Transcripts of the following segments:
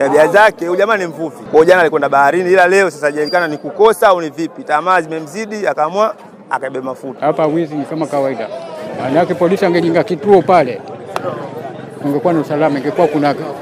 Tabia zake huyu jamaa ni mvuvi. Kwa jana alikwenda baharini, ila leo sasa hajajulikana ni kukosa au ni vipi. Tamaa zimemzidi akaamua akabeba mafuta. Hapa wizi ni kama kawaida. Maana polisi angejenga kituo pale, ungekuwa na usalama, ingekuwa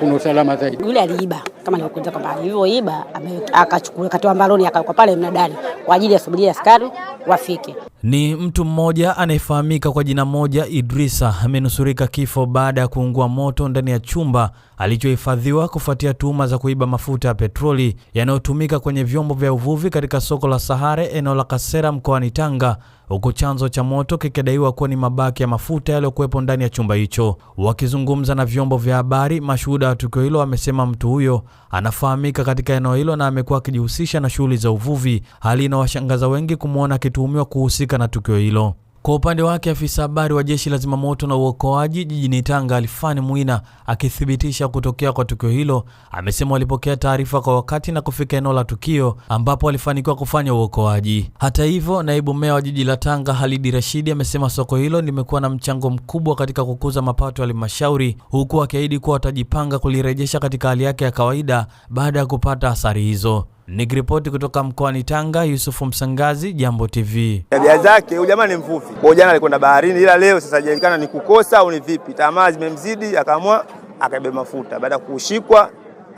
kuna usalama zaidi. Yule aliiba kama nilikueleza kwamba alivyoiba akachukua katoa mbaloni akaweka pale mnadani kwa ajili ya subiria askari wafike. Ni mtu mmoja anayefahamika kwa jina moja Idrisa amenusurika kifo baada ya kuungua moto ndani ya chumba alichohifadhiwa kufuatia tuhuma za kuiba mafuta ya petroli yanayotumika kwenye vyombo vya uvuvi katika soko la Sahare eneo la Kasera mkoani Tanga, huko chanzo cha moto kikidaiwa kuwa ni mabaki ya mafuta yaliyokuwepo ndani ya chumba hicho. Wakizungumza na vyombo vya habari, mashuhuda wa tukio hilo wamesema mtu huyo anafahamika katika eneo hilo na amekuwa akijihusisha na shughuli za uvuvi, hali inawashangaza wengi kumuona akituhumiwa kuhusika na tukio hilo. Kwa upande wake, afisa habari wa Jeshi la Zimamoto na Uokoaji jijini Tanga Alfani Mwina akithibitisha kutokea kwa tukio hilo, amesema walipokea taarifa kwa wakati na kufika eneo la tukio ambapo walifanikiwa kufanya uokoaji. Hata hivyo, naibu meya wa jiji la Tanga Halidi Rashidi amesema soko hilo limekuwa na mchango mkubwa katika kukuza mapato ya halmashauri, huku akiahidi kuwa watajipanga kulirejesha katika hali yake ya kawaida baada ya kupata athari hizo. Nikiripoti kutoka mkoani Tanga, Yusufu Msangazi, Jambo TV. Tabia zake huyu jamaa ni mvuvi. Kwa jana alikwenda baharini, ila leo sasa hajajulikana ni kukosa au ni vipi. Tamaa zimemzidi akaamua akabeba mafuta. Baada ya kushikwa,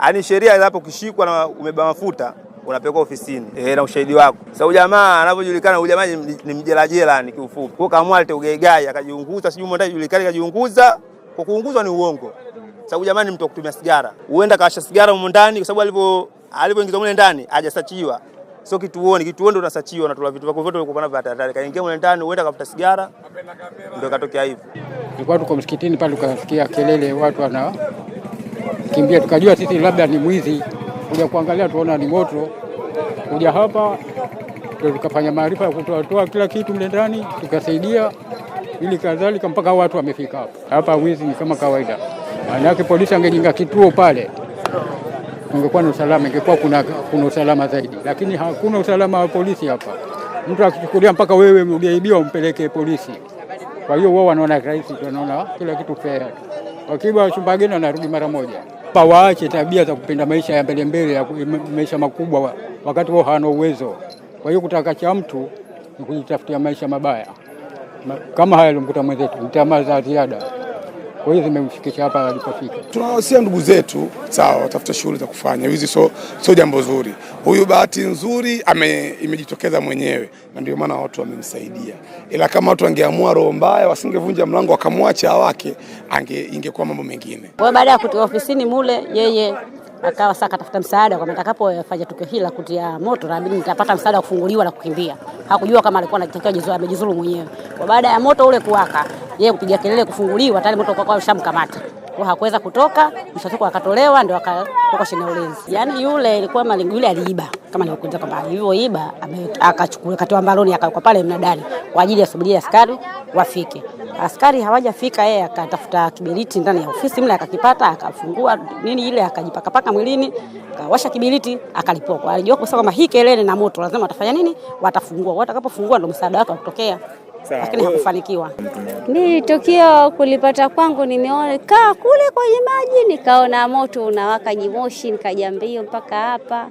yani sheria hapo ukishikwa na umebeba mafuta unapelekwa ofisini na ushahidi wako. Sasa huyu jamaa anavyojulikana, huyu jamaa ni mjelajela ni kiufupi. Kwa kaamua alete ugaigai akajiunguza, sijui mwenda julikani kajiunguza. Kwa kuunguzwa ni uongo. Sasa huyu jamaa ni mtu wa kutumia sigara. Huenda kaasha sigara huko ndani kwa sababu alipoingizwa mule ndani hajasachiwa. Sio kituoni ndo unasachiwa na tola vitu vyako vyote uko vya hatari. Kaingia mule ndani huenda kafuta sigara ndio katokea hivyo. Tulikuwa tuko msikitini pale tukasikia kelele, watu wana kimbia, tukajua sisi labda ni mwizi. Kuja kuangalia tuona ni moto. Kuja hapa tukafanya maarifa ya kutoa kila kitu mle ndani, tukasaidia ili kadhalika mpaka watu wamefika hapa. Hapa wizi ni kama kawaida. Maana polisi angejenga kituo pale, ungekuwa na usalama, ingekuwa kuna usalama zaidi, lakini hakuna usalama wa polisi hapa. Mtu akichukulia mpaka wewe ungeibiwa umpeleke polisi. Kwa hiyo wao wanaona rahisi, wanaona kila kitu fair. Wakiba chumba geni wanarudi mara moja. Waache tabia za kupenda maisha ya mbele ya maisha makubwa wakati wao hawana uwezo. Kwa hiyo kutaka cha mtu ni kujitafutia maisha mabaya. Kama haya alimkuta mwenzetu, tamaa za ziada. Kwa hiyo zimemfikisha hapa alipofika. Tunawasia ndugu zetu, sawa, watafuta shughuli za kufanya. Wizi sio jambo zuri. Huyu bahati nzuri imejitokeza mwenyewe na ndio maana watu wamemsaidia. Ila kama watu wangeamua roho mbaya, wasingevunja mlango akamwacha wake, ingekuwa mambo mengine. Kwa baada ya kutoka ofisini mule, yeye akawa sasa katafuta msaada kwa atakapofanya tukio hili la kutia moto, na mimi nitapata msaada wa kufunguliwa na kukimbia. Hakujua kama alikuwa anatakiwa amejizuru mwenyewe. Kwa baada ya moto ule kuwaka, yeye kupiga kelele kufunguliwa, tayari moto kwa ushamkamata. Kwa hakuweza kutoka, mshatuko akatolewa ndio akatoka chini ya ulinzi. Yaani yule ilikuwa malengo, yule aliiba kama nilikueleza kwamba alivyoiba akachukua katoa mbaloni akaweka pale mnadani kwa ajili ya subiria askari wafike. Askari hawajafika, yeye akatafuta kiberiti ndani ya ofisi mle akakipata, akafungua nini ile akajipakapaka mwilini, akawasha kiberiti akalipoka. Alijua kusema kama hii kelele na moto lazima watafanya nini? Watafungua. Watakapofungua ndio msaada wake utokea. Lakini hakufanikiwa. Mimi tukio kulipata kwangu, nimeona kaa kule kwenye maji, nikaona moto unawaka jimoshi, nikaja mbio mpaka hapa.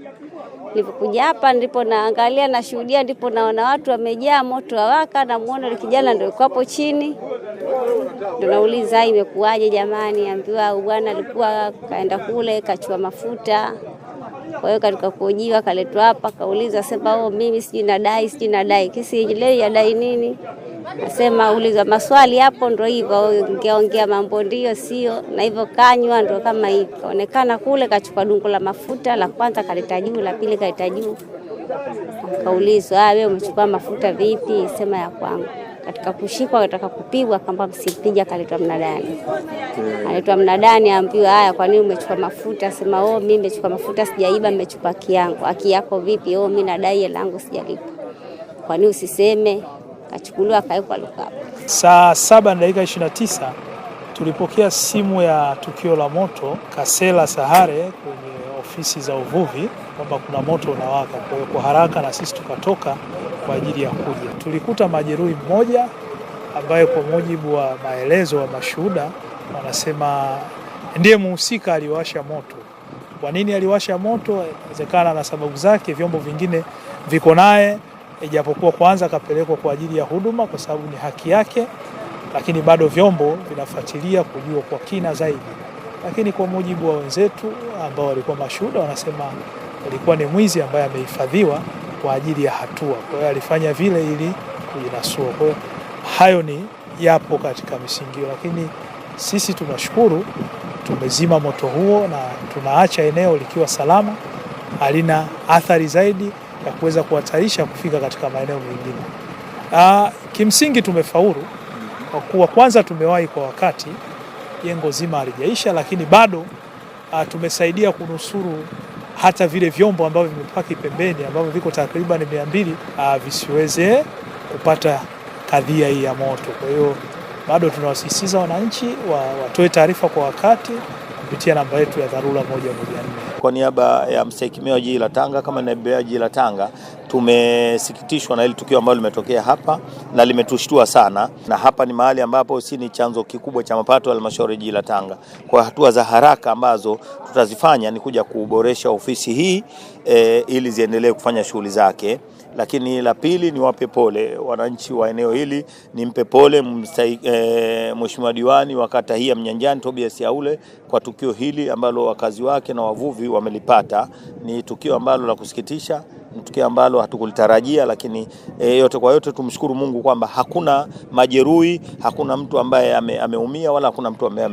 Nilipokuja hapa ndipo naangalia na shuhudia, ndipo naona watu wamejaa moto wawaka, na muone yule kijana ndio yuko hapo chini. Ndio nauliza imekuaje jamani, ambiwa bwana alikuwa kaenda kule kachua mafuta. Kwa hiyo katika kuojiwa kaletwa hapa, kauliza sema mimi siji nadai kesi ile yadai nini. Nasema uliza maswali hapo, ndio hivyo ongea mambo ndio sio, na hivyo kanywa ndio kama hivi. Kaonekana kule kachukua dungu la mafuta, la kwanza kaleta juu, la pili kaleta juu. Kaulizwa wewe umechukua mafuta vipi? Sema ya kwangu. Katika kushikwa nataka kupigwa, kamba msipija, kaletwa mnadani. Aletwa mnadani, ambiwa haya kwa nini umechukua mafuta? Sema mimi nimechukua mafuta sijaiba, nimechukua haki yangu. Haki yako vipi? Mimi nadai hela yangu sijalipa. Kwa nini usiseme? Kachukuliwa kaekwa lukapo. Saa 7:29 tulipokea simu ya tukio la moto Kasera Sahare kwenye ofisi za uvuvi kwamba kuna moto unawaka. Kwa hiyo kwa haraka na sisi tukatoka kwa ajili ya kuja. Tulikuta majeruhi mmoja ambaye kwa mujibu wa maelezo wa mashuhuda wanasema ndiye mhusika aliwasha moto Kwa nini aliwasha moto? Inawezekana na sababu zake, vyombo vingine viko naye, ijapokuwa kwanza kapelekwa kwa ajili ya huduma kwa sababu ni haki yake, lakini bado vyombo vinafuatilia kujua kwa kina zaidi. Lakini kwa mujibu wa wenzetu ambao walikuwa mashuhuda, wanasema alikuwa ni mwizi ambaye amehifadhiwa kwa ajili ya hatua. Kwa hiyo alifanya vile ili kujinasua. Kwa hiyo hayo ni yapo katika misingi, lakini sisi tunashukuru tumezima moto huo na tunaacha eneo likiwa salama, halina athari zaidi ya kuweza kuhatarisha kufika katika maeneo mengine. Kimsingi tumefaulu kwa kuwa kwanza tumewahi kwa wakati, jengo zima halijaisha, lakini bado tumesaidia kunusuru hata vile vyombo ambavyo vimepaki pembeni ambavyo viko takriban 200 visiweze kupata kadhia hii ya moto. Kwa hiyo bado tunawasisitiza wananchi watoe taarifa kwa wakati kupitia namba yetu ya dharura 114. Kwa niaba ya mstahiki meya wa jiji la Tanga kama naibu meya wa jiji la Tanga, tumesikitishwa na hili tukio ambalo limetokea hapa na limetushtua sana, na hapa ni mahali ambapo si ni chanzo kikubwa cha mapato ya halmashauri jiji la Tanga. Kwa hatua za haraka ambazo tutazifanya ni kuja kuboresha ofisi hii ili ziendelee kufanya shughuli zake. Lakini la pili ni wape pole wananchi wa eneo hili, nimpe pole Mheshimiwa diwani wa kata hii ya Mnyanjani Tobias Yaule kwa tukio hili ambalo wakazi wake na wavuvi wamelipata. Ni tukio ambalo la kusikitisha, ni tukio ambalo hatukulitarajia, lakini yote kwa yote tumshukuru Mungu kwamba hakuna majeruhi, hakuna mtu ambaye ameumia wala hakuna mtu ambaye